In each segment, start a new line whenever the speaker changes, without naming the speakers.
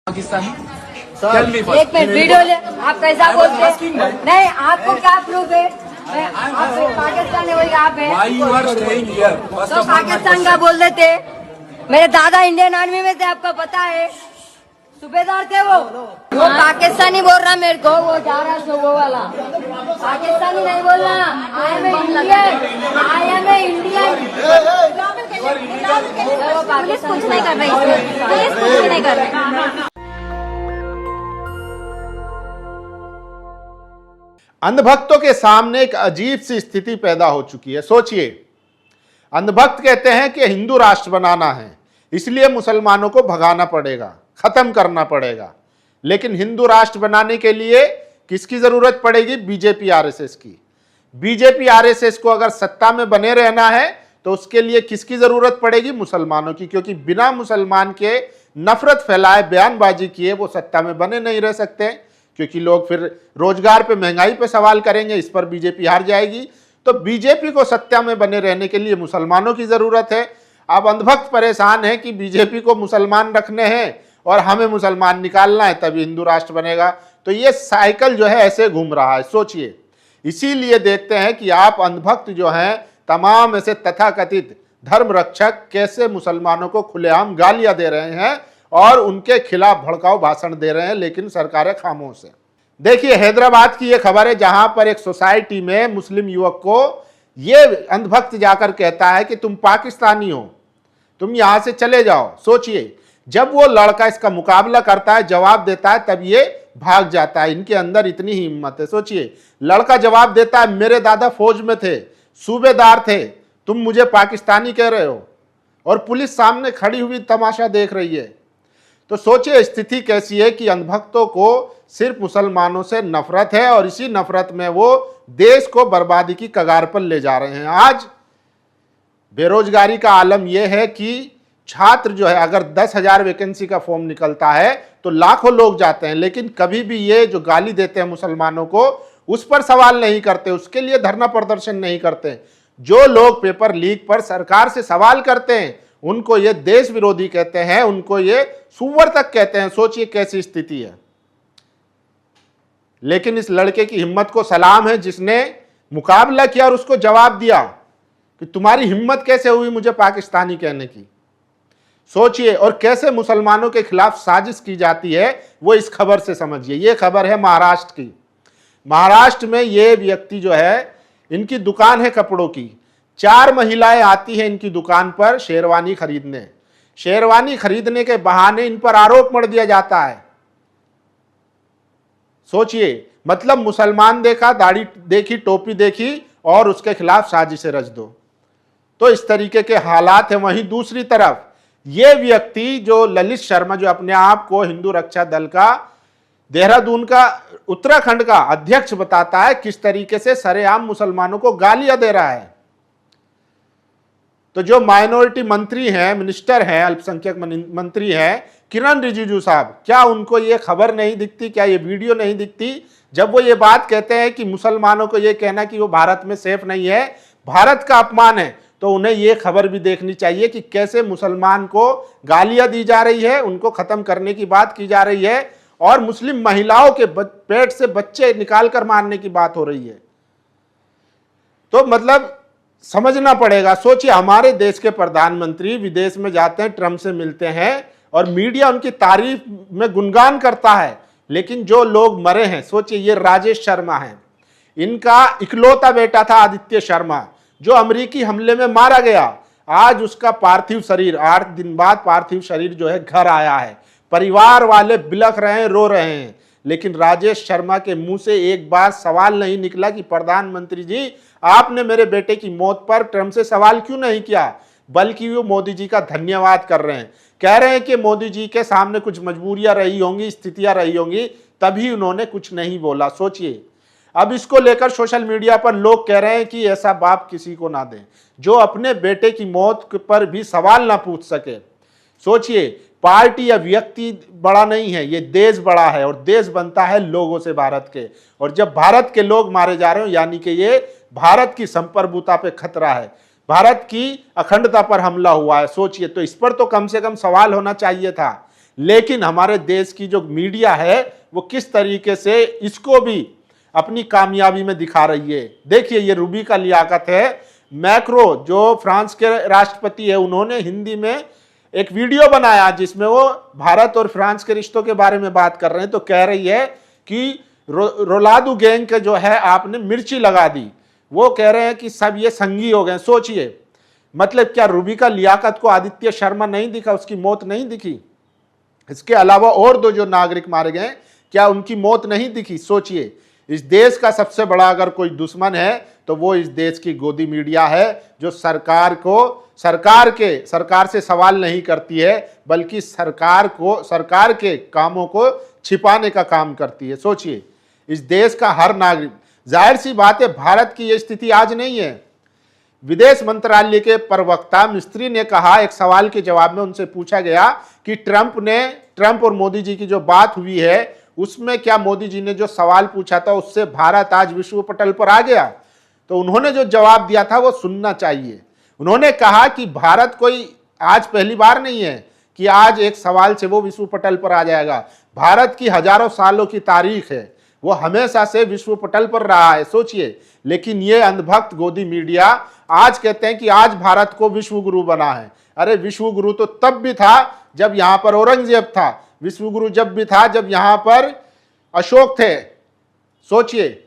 पाकिस्तानी
एक minute video ले। आप कैसा बोलते हैं? नहीं, आपको क्या प्रूफ है? आप पाकिस्तान है, आप है तो पाकिस्तान का बोल देते। मेरे दादा इंडियन आर्मी में थे, आपको पता है, सूबेदार थे वो पाकिस्तानी बोल रहा मेरे को, वो जा रहा सो वो वाला पाकिस्तानी नहीं बोल रहा। I am Indian.
पुलिस कुछ नहीं कर रही, पुलिस कुछ नहीं कर रही।
अंधभक्तों के सामने एक अजीब सी स्थिति पैदा हो चुकी है। सोचिए, अंधभक्त कहते हैं कि हिंदू राष्ट्र बनाना है, इसलिए मुसलमानों को भगाना पड़ेगा, खत्म करना पड़ेगा। लेकिन हिंदू राष्ट्र बनाने के लिए किसकी जरूरत पड़ेगी? बीजेपी आरएसएस की। बीजेपी आरएसएस को अगर सत्ता में बने रहना है तो उसके लिए किसकी जरूरत पड़ेगी? मुसलमानों की, क्योंकि बिना मुसलमान के नफरत फैलाए, बयानबाजी किए वो सत्ता में बने नहीं रह सकते, क्योंकि लोग फिर रोजगार पे, महंगाई पे सवाल करेंगे, इस पर बीजेपी हार जाएगी। तो बीजेपी को सत्ता में बने रहने के लिए मुसलमानों की जरूरत है। अब अंधभक्त परेशान है कि बीजेपी को मुसलमान रखने हैं और हमें मुसलमान निकालना है, तभी हिंदू राष्ट्र बनेगा। तो ये साइकिल जो है ऐसे घूम रहा है। सोचिए, इसीलिए देखते हैं कि आप अंधभक्त जो हैं, तमाम ऐसे तथाकथित धर्म रक्षक कैसे मुसलमानों को खुलेआम गालियां दे रहे हैं और उनके खिलाफ भड़काऊ भाषण दे रहे हैं, लेकिन सरकारें खामोश है। देखिए, हैदराबाद की ये खबर है, जहां पर एक सोसाइटी में मुस्लिम युवक को ये अंधभक्त जाकर कहता है कि तुम पाकिस्तानी हो, तुम यहां से चले जाओ। सोचिए, जब वो लड़का इसका मुकाबला करता है, जवाब देता है, तब ये भाग जाता है। इनके अंदर इतनी ही हिम्मत है। सोचिए, लड़का जवाब देता है, मेरे दादा फौज में थे, सूबेदार थे, तुम मुझे पाकिस्तानी कह रहे हो, और पुलिस सामने खड़ी हुई तमाशा देख रही है। तो सोचिए स्थिति कैसी है कि अंधभक्तों को सिर्फ मुसलमानों से नफरत है और इसी नफरत में वो देश को बर्बादी की कगार पर ले जा रहे हैं। आज बेरोजगारी का आलम यह है कि छात्र जो है, अगर 10,000 वैकेंसी का फॉर्म निकलता है तो लाखों लोग जाते हैं, लेकिन कभी भी ये जो गाली देते हैं मुसलमानों को, उस पर सवाल नहीं करते, उसके लिए धरना प्रदर्शन नहीं करते। जो लोग पेपर लीक पर सरकार से सवाल करते हैं उनको ये देश विरोधी कहते हैं, उनको ये सुअर तक कहते हैं। सोचिए कैसी स्थिति है। लेकिन इस लड़के की हिम्मत को सलाम है, जिसने मुकाबला किया और उसको जवाब दिया कि तुम्हारी हिम्मत कैसे हुई मुझे पाकिस्तानी कहने की। सोचिए, और कैसे मुसलमानों के खिलाफ साजिश की जाती है वो इस खबर से समझिए। ये खबर है महाराष्ट्र की। महाराष्ट्र में ये व्यक्ति जो है, इनकी दुकान है कपड़ों की, 4 महिलाएं आती हैं इनकी दुकान पर शेरवानी खरीदने। शेरवानी खरीदने के बहाने इन पर आरोप मढ़ दिया जाता है। सोचिए, मतलब मुसलमान देखा, दाढ़ी देखी, टोपी देखी और उसके खिलाफ साजिशें रच दो। तो इस तरीके के हालात हैं। वहीं दूसरी तरफ ये व्यक्ति जो ललित शर्मा, जो अपने आप को हिंदू रक्षा दल का, देहरादून का, उत्तराखंड का अध्यक्ष बताता है, किस तरीके से सरेआम मुसलमानों को गालियां दे रहा है। तो जो माइनॉरिटी मंत्री हैं, मिनिस्टर हैं, अल्पसंख्यक मंत्री हैं, किरण रिजिजू साहब, क्या उनको ये खबर नहीं दिखती? क्या ये वीडियो नहीं दिखती? जब वो ये बात कहते हैं कि मुसलमानों को ये कहना कि वो भारत में सेफ नहीं है, भारत का अपमान है, तो उन्हें ये खबर भी देखनी चाहिए कि कैसे मुसलमान को गालियां दी जा रही है, उनको खत्म करने की बात की जा रही है और मुस्लिम महिलाओं के पेट से बच्चे निकालकर मारने की बात हो रही है। तो मतलब समझना पड़ेगा। सोचिए, हमारे देश के प्रधानमंत्री विदेश में जाते हैं, ट्रंप से मिलते हैं और मीडिया उनकी तारीफ में गुणगान करता है, लेकिन जो लोग मरे हैं, सोचिए, ये राजेश शर्मा है, इनका इकलौता बेटा था आदित्य शर्मा, जो अमेरिकी हमले में मारा गया। आज उसका पार्थिव शरीर, 8 दिन बाद पार्थिव शरीर जो है घर आया है। परिवार वाले बिलख रहे हैं, रो रहे हैं, लेकिन राजेश शर्मा के मुंह से एक बार सवाल नहीं निकला कि प्रधानमंत्री जी, आपने मेरे बेटे की मौत पर ट्रंप से सवाल क्यों नहीं किया, बल्कि वो मोदी जी का धन्यवाद कर रहे हैं। कह रहे हैं कि मोदी जी के सामने कुछ मजबूरियां रही होंगी, स्थितियां रही होंगी, तभी उन्होंने कुछ नहीं बोला। सोचिए, अब इसको लेकर सोशल मीडिया पर लोग कह रहे हैं कि ऐसा बाप किसी को ना दें जो अपने बेटे की मौत पर भी सवाल ना पूछ सके। सोचिए, पार्टी या व्यक्ति बड़ा नहीं है, ये देश बड़ा है, और देश बनता है लोगों से, भारत के। और जब भारत के लोग मारे जा रहे हो, यानी कि ये भारत की संप्रभुता पे खतरा है, भारत की अखंडता पर हमला हुआ है। सोचिए, तो इस पर तो कम से कम सवाल होना चाहिए था। लेकिन हमारे देश की जो मीडिया है वो किस तरीके से इसको भी अपनी कामयाबी में दिखा रही है। देखिए ये रूबी का लियाकत है। मैक्रो जो फ्रांस के राष्ट्रपति है, उन्होंने हिंदी में एक वीडियो बनाया जिसमें वो भारत और फ्रांस के रिश्तों के बारे में बात कर रहे हैं। तो कह रही है कि रोलादू गैंग के जो है आपने मिर्ची लगा दी। वो कह रहे हैं कि सब ये संगी हो गए। सोचिए, मतलब क्या रूबी का लियाकत को आदित्य शर्मा नहीं दिखा, उसकी मौत नहीं दिखी? इसके अलावा और दो जो नागरिक मारे गए, क्या उनकी मौत नहीं दिखी? सोचिए, इस देश का सबसे बड़ा अगर कोई दुश्मन है तो वो इस देश की गोदी मीडिया है, जो सरकार से सवाल नहीं करती है, बल्कि सरकार के कामों को छिपाने का काम करती है। सोचिए, इस देश का हर नागरिक, जाहिर सी बात है भारत की यह स्थिति आज नहीं है। विदेश मंत्रालय के प्रवक्ता मिस्त्री ने कहा, एक सवाल के जवाब में उनसे पूछा गया कि ट्रंप और मोदी जी की जो बात हुई है उसमें क्या मोदी जी ने जो सवाल पूछा था उससे भारत आज विश्व पटल पर आ गया? तो उन्होंने जो जवाब दिया था वो सुनना चाहिए। उन्होंने कहा कि भारत कोई आज पहली बार नहीं है कि आज एक सवाल से वो विश्व पटल पर आ जाएगा। भारत की हजारों सालों की तारीख है, वो हमेशा से विश्व पटल पर रहा है। सोचिए, लेकिन ये अंधभक्त गोदी मीडिया आज कहते हैं कि आज भारत को विश्व गुरु बना है। अरे विश्व गुरु तो तब भी था जब यहां पर औरंगजेब था, विश्व गुरु जब भी था जब यहां पर अशोक थे। सोचिए,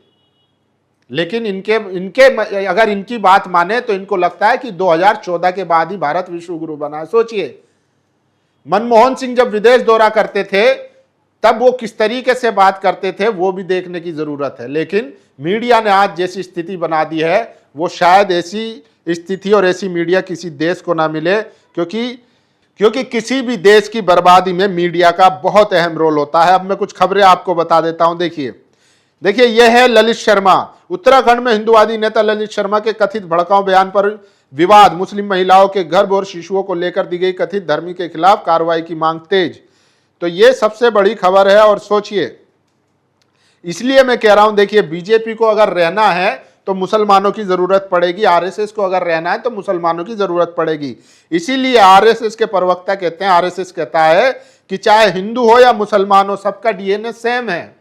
लेकिन इनके अगर इनकी बात माने तो इनको लगता है कि 2014 के बाद ही भारत विश्व गुरु बना है। सोचिए, मनमोहन सिंह जब विदेश दौरा करते थे तब वो किस तरीके से बात करते थे वो भी देखने की जरूरत है। लेकिन मीडिया ने आज जैसी स्थिति बना दी है, वो शायद ऐसी स्थिति और ऐसी मीडिया किसी देश को ना मिले, क्योंकि किसी भी देश की बर्बादी में मीडिया का बहुत अहम रोल होता है। अब मैं कुछ खबरें आपको बता देता हूं। देखिए यह है ललित शर्मा। उत्तराखंड में हिंदुवादी नेता ललित शर्मा के कथित भड़काऊ बयान पर विवाद, मुस्लिम महिलाओं के गर्भ और शिशुओं को लेकर दी गई कथित धर्मी के खिलाफ कार्रवाई की मांग तेज। तो ये सबसे बड़ी खबर है। और सोचिए, इसलिए मैं कह रहा हूं, देखिए बीजेपी को अगर रहना है तो मुसलमानों की जरूरत पड़ेगी, आरएसएस को अगर रहना है तो मुसलमानों की जरूरत पड़ेगी। इसीलिए आरएसएस के प्रवक्ता कहते हैं, आरएसएस कहता है कि चाहे हिंदू हो या मुसलमान हो, सबका डीएनए सेम है।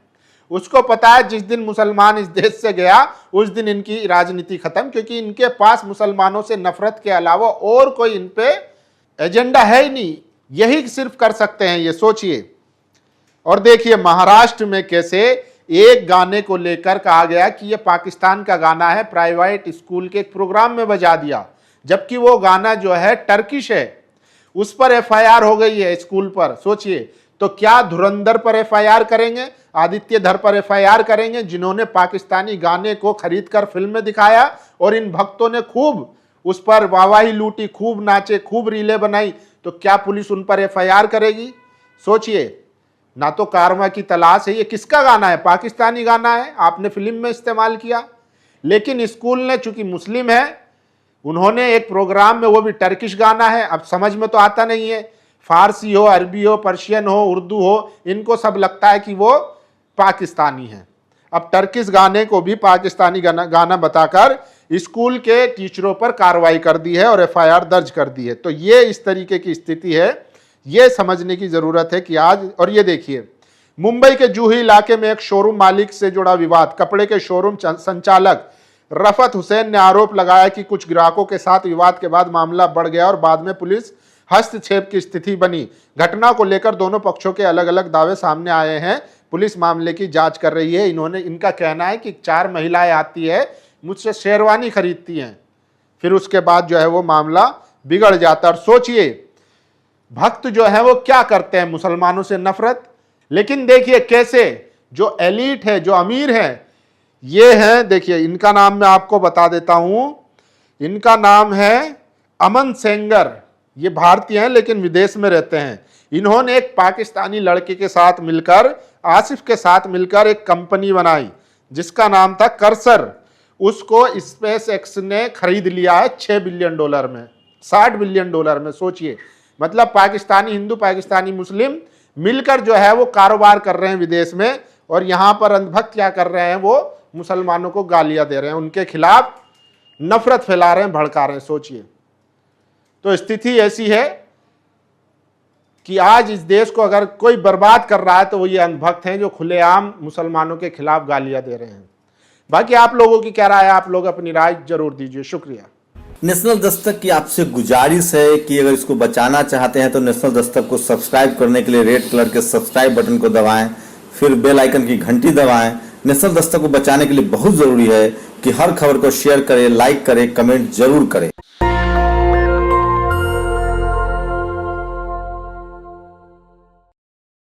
उसको पता है जिस दिन मुसलमान इस देश से गया उस दिन इनकी राजनीति खत्म, क्योंकि इनके पास मुसलमानों से नफरत के अलावा और कोई इन पे एजेंडा है ही नहीं। यही सिर्फ कर सकते हैं ये, सोचिए। और देखिए महाराष्ट्र में कैसे एक गाने को लेकर कहा गया कि ये पाकिस्तान का गाना है, प्राइवेट स्कूल के एक प्रोग्राम में बजा दिया, जबकि वो गाना जो है टर्किश है। उस पर एफआईआर हो गई है स्कूल पर। सोचिए, तो क्या धुरंधर पर एफआईआर करेंगे, आदित्य धर पर एफआईआर करेंगे, जिन्होंने पाकिस्तानी गाने को खरीदकर फिल्म में दिखाया और इन भक्तों ने खूब उस पर वाहवाही लूटी, खूब नाचे, खूब रीलें बनाई। तो क्या पुलिस उन पर एफआईआर करेगी? सोचिए, ना तो कार्रवाई की तलाश है। ये किसका गाना है? पाकिस्तानी गाना है, आपने फिल्म में इस्तेमाल किया। लेकिन स्कूल ने, चूंकि मुस्लिम है, उन्होंने एक प्रोग्राम में, वो भी टर्किश गाना है। अब समझ में तो आता नहीं है, फारसी हो, अरबी हो, पर्शियन हो, उर्दू हो, इनको सब लगता है कि वो पाकिस्तानी है। अब टर्किश गाने को भी पाकिस्तानी गाना बताकर स्कूल के टीचरों पर कार्रवाई कर दी है और एफआईआर दर्ज कर दी है। तो ये इस तरीके की स्थिति है, ये समझने की जरूरत है कि आज। और ये देखिए, मुंबई के जूही इलाके में एक शोरूम मालिक से जुड़ा विवाद। कपड़े के शोरूम संचालक रफत हुसैन ने आरोप लगाया कि कुछ ग्राहकों के साथ विवाद के बाद मामला बढ़ गया और बाद में पुलिस हस्तक्षेप की स्थिति बनी। घटना को लेकर दोनों पक्षों के अलग अलग दावे सामने आए हैं। पुलिस मामले की जांच कर रही है। इनका कहना है कि 4 महिलाएं आती है, मुझसे शेरवानी खरीदती हैं, फिर उसके बाद जो है वो मामला बिगड़ जाता है। और सोचिए, भक्त जो है वो क्या करते हैं, मुसलमानों से नफरत। लेकिन देखिए कैसे जो एलीट है, जो अमीर है, ये है, देखिए इनका नाम मैं आपको बता देता हूं। इनका नाम है अमन सेंगर। ये भारतीय हैं लेकिन विदेश में रहते हैं। इन्होंने एक पाकिस्तानी लड़के के साथ मिलकर, आसिफ के साथ मिलकर एक कंपनी बनाई जिसका नाम था कर्सर। उसको स्पेस एक्स ने खरीद लिया है $6 बिलियन में, $60 बिलियन में। सोचिए, मतलब पाकिस्तानी हिंदू, पाकिस्तानी मुस्लिम मिलकर जो है वो कारोबार कर रहे हैं विदेश में। और यहां पर अंधभक्त क्या कर रहे हैं, वो मुसलमानों को गालियां दे रहे हैं, उनके खिलाफ नफरत फैला रहे हैं, भड़का रहे हैं। सोचिए, तो स्थिति ऐसी है कि आज इस देश को अगर कोई बर्बाद कर रहा है तो वो ये अंधभक्त हैं जो खुलेआम मुसलमानों के खिलाफ गालियां दे रहे हैं। बाकी आप लोगों की क्या राय है, आप लोग अपनी राय जरूर दीजिए। शुक्रिया।
नेशनल दस्तक की आपसे गुजारिश है कि अगर इसको बचाना चाहते हैं तो नेशनल दस्तक को सब्सक्राइब करने के लिए रेड कलर के सब्सक्राइब बटन को दबाएं, फिर बेल आइकन की घंटी दबाएं। नेशनल दस्तक को बचाने के लिए बहुत जरूरी है कि हर खबर को शेयर करें, लाइक करें, कमेंट जरूर करें।